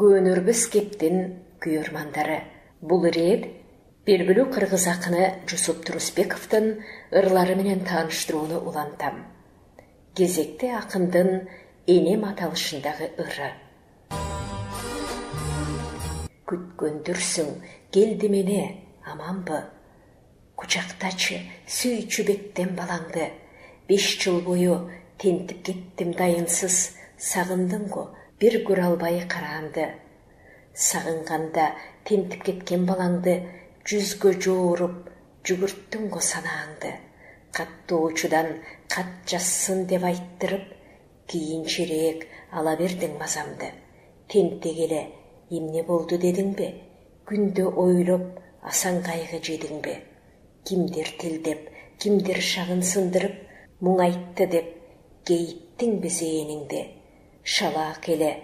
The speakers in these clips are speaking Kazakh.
Көнөрбүс кептин күйөрмандары. Бул ирет белгилүү кыргыз акыны Жусуп Турусбековдун ырлары менен тааныштырууну улантам. Кезекте акындын энем аталышындагы ыры. Күткөндүрсүң, келди мене, аманбы? Кучактачы, сүйчү беттен балаңды. 5 жыл бою тентип кеттим дайынсыз, сагындым го, бир көрө албай караанды. Сагынганда тентип кеткен балаңды, жүзгө жооруп, жүгүрттүң го санааңды. Каттоочудан кат жазсын деп айттырып, кийинчерээк ала бердиң мазамды. Тентегеле эмне болду дедиңби? Күндө ойлоп, асан кайгы жедиңби? Кимдир тилдеп, кимдир шагын сындырып, мұң айтты деп, кейиттиң бе зээниңди? Шалаак эле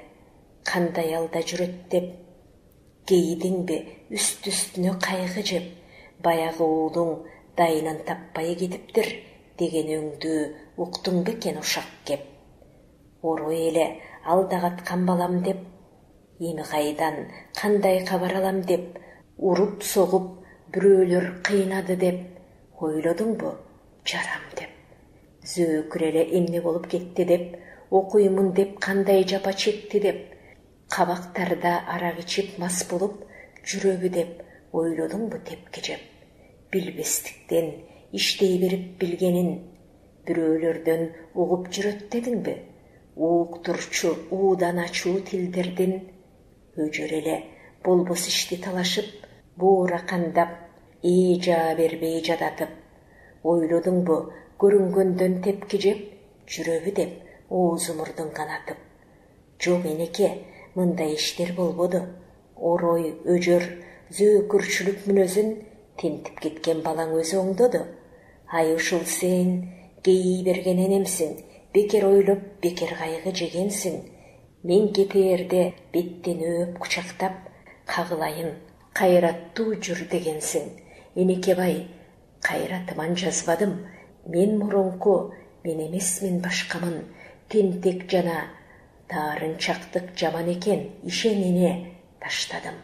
кандай алда жүрөт деп, кейидиң бе үст-үстүнө кайгы жеп, баягы уулуң дайынан таппай кетиптир деген өңдү уктуң бекен ушак кеп? Орой эле алда каткан балам деп, эми кайдан кандай кабар алам деп, уруп согуп бирөөлөр кыйнады деп, ойлодуңбу жарам деп? Зөөкүр эле эмне болуп кетти деп, окуймун деп кандай жапа чекти деп, кабактарда арак ичип мас болуп жүрөбү деп, ойлодуңбу тепки жеп? Билбестиктен иштей берип билгенин бирөөлөрдөн угуп жүрөт дедиңби? Ууктурчу уудан ачуу тилдердин өжөр эле болбос ишти талашып, буура кандап, жаа бербей жадатып, ойлодуңбу көрүнгөндөн тепки жеп, жүрөбү деп оозу мурдун канатып? Жок энеке, мындай иштер болбоду. Орой, өжөр, зөөкүрчүлүк мүнөзүн тентип кеткен балаң өзү оңдоду. Ай ушул сен кейий берген энемсиң, бекер ойлоп, бекер кайгы жегенсиң. Мен кетээрде беттен өөп кучактап, кагылайын, кайраттуу жүр дегенсиң. Энекебай, кайратыман жазбадым. Мен мурунку, мен эмесмин башкамын. Тентек жана таарынчактык жаман экен, ишен эне, таштадым.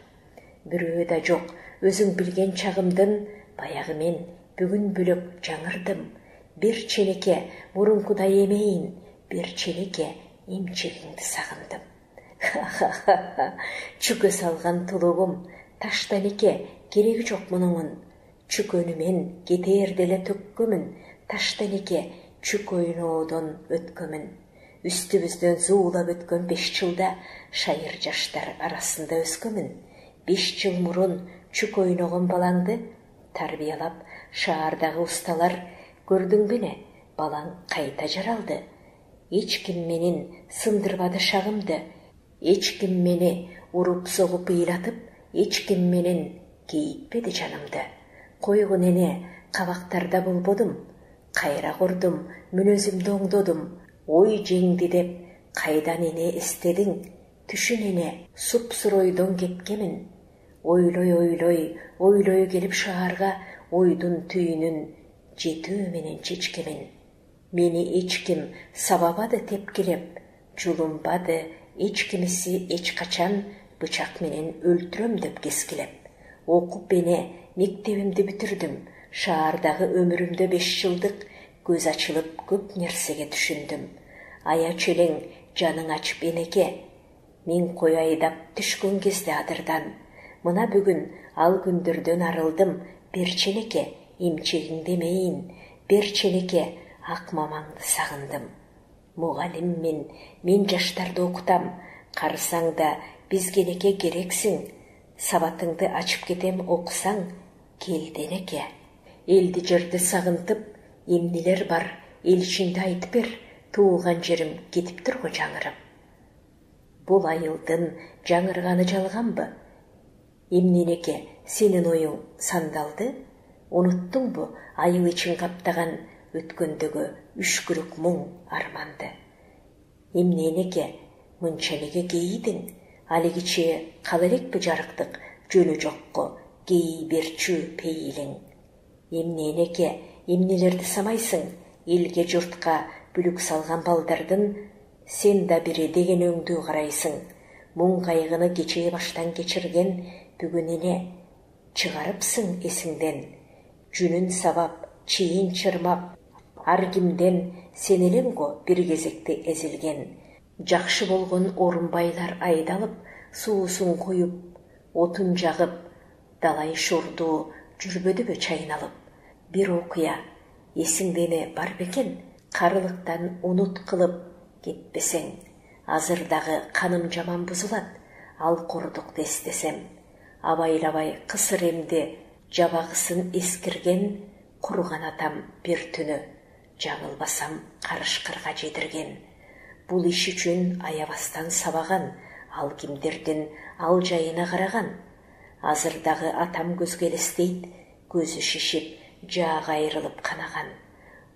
Бирөө да жок, өзүң билген чагымдын, баягы мен бүгүн бөлөк жаңырдым. Бир челеке мурункудай эмейин, бир челеке эмчегиңди сагындым. Чүкө салган тулугум, таштанеке, кереги жок мунуңун. Чүкөнү мен кетээрде эле төккөмүн, таштанеке, чүк ойноодон өткөмүн. Үстүбүздөн зуулап өткөн 5 жылда шайыр жаштар арасында өскөмүн. 5 жыл мурун чүк ойногон балаңды тарбиялап шаардагы усталар көрдүң беле, балаң кайта жаралды. Эч ким менин сындырбады шагымды, эч ким мени уруп согуп ыйлатып, эч ким менен кейитпеди жанымды. Койгун эне, кабактарда болбодум, кайра курдум, мүнөзүмдү оңдодум. Ой жеңди деп, кайдан эне эстедиң? Түшүн эне, суп-суройдон кеткемин. Ойлой келип шаарга, ойдун түйүнүн жетүү менен чечкемин. Мени эч ким сабабады тепкилеп, жулумбады эч кимиси эч качан бычак менен өлтүрөм деп кескилеп. Окуп эне мектебимди бүтүрдүм, шаардагы өмүрүмдө 5 жылдык көз ачылып көп нерсеге түшүндүм. Ая челең жаның ачып энеке, мен кой айдап түшкөн кезде адырдан. Мына бүгүн ал күндөрдөн арылдым, бер челеке эмчегиңди эмейин, бер челеке ак мамаңды сагындым. Мугалиммин, мен жаштарды окутам, карысаңда бизгенеке керексиң. Сабатыңды ачып кетем окусаң, келди энеке. Элди жерди сагынтып, эмнелер бар, эл ичинде айтып бер, туулган жерим кетиптир го жаңырып. Бул айылдын жаңырганы жалганбы? Эмне энеке, сенин оюң сандалды? Унуттуңбу айыл ичин каптаган өткөндөгү үшкүрүк муң арманды? Эмне энеке, мынча неге кейидиң? Алигиче кала элекпи жарыктык, жөнү жокко кейий берчү пейилиң? Эмне энеке, эмнелерди самайсың? Элге журтка бүлүк салган балдардын сен да бири деген өңдүү карайсың. мұң қайғыны кече баштан кечірген бүгініне чығарыпсың есіңден, жүнін сабап, чейін чырмап, ар кимден сенелен го бір кезекте ezilген. Жақшы болғын орынбайлар айдалып, суысын қойып, отын жағып, далай шорду жүрбөді бө чайналып. Bir оқия есіңдене бар бекен, қарылықтан ұнут қылып кетпесең, азырдағы қаным жаман бұзылат, ал қордық дестесем. Абайлабай қысыр емде жабағысын ескірген, құрған атам бір түні, жаңылбасам қарышқырға жедірген. Бұл іш үшін аябастан сабаған, ал кимдерден ал жайына қараған. Азырдағы атам көзге елестейді, көзі шешіп, жағы айрылып қанаған.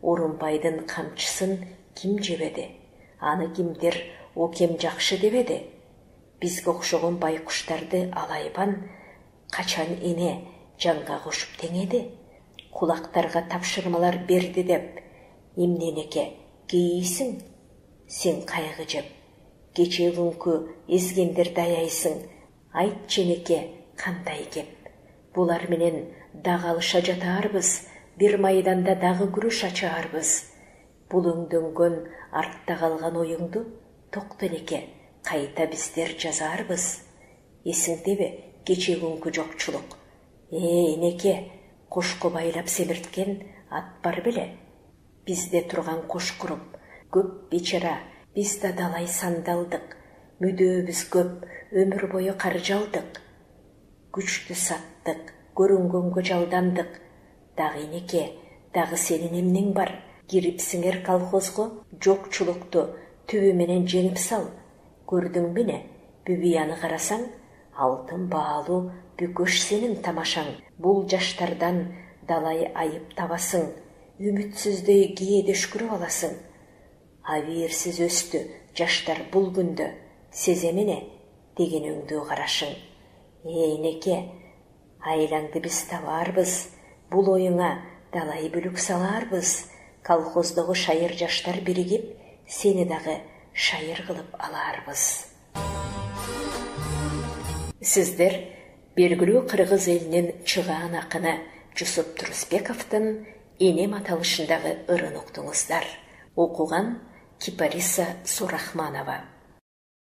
Орынбайдың қамшысын кім жебеді? Аны кимдер окем жақшы дебеді? Бізге оқшоғын байқұштарды алайбан, қачан ене жанға қошып теңеді? Құлақтарға тапшырмалар берді деп, емненеке кейейсің? Сен қайғы жеп, кече күнкі езгендерді аяйсың, айт ченеке қандай кеп. Бұлар менен дағалыша жатарбыз, бір майданда дағы күріш ачарбыз. Бұл өңдөнгөн артта қалған ойыңды, тоқтенеке қайта біздер жазарбыз. Есіңде бе кече күнкі жоқчылық? Неке, қошқы байлап семірткен ат бар біле? Бізде тұрған қош құрып, көп бечара, біз да далай сандалдық, мүдөбіз көп, өмір бойы қаржалдық. Күшті саттық, көрінгенге жалдандық. Дағы неке, дағы сенің емнің бар, кирипсіңер колхозғы, жоқчылықты түбіменен жеңіп сал. Көрдің біне, бүбияны қарасаң, алтын баалу бүкөш сенің тамашаң. Бұл жаштардан далай айып табасың, үмітсіздей киеде шүкіріп аласың. Авиерсіз өсті жаштар бұл күнді, сеземіне деген өңді қарашың. Неке, айлаңды біз табарбыз, бұл ойыңа далай бүлік саларбыз. Колхоздығы шайыр жаштар бірігіп, сені дағы шайыр қылып аларбыз. Сіздер белгілі қырғыз елінен чыған ақыны Жүсіп Тұрысбековтың енем аталышындағы ырын ұқтыңыздар. Оқуған Кипариса Сурахманова.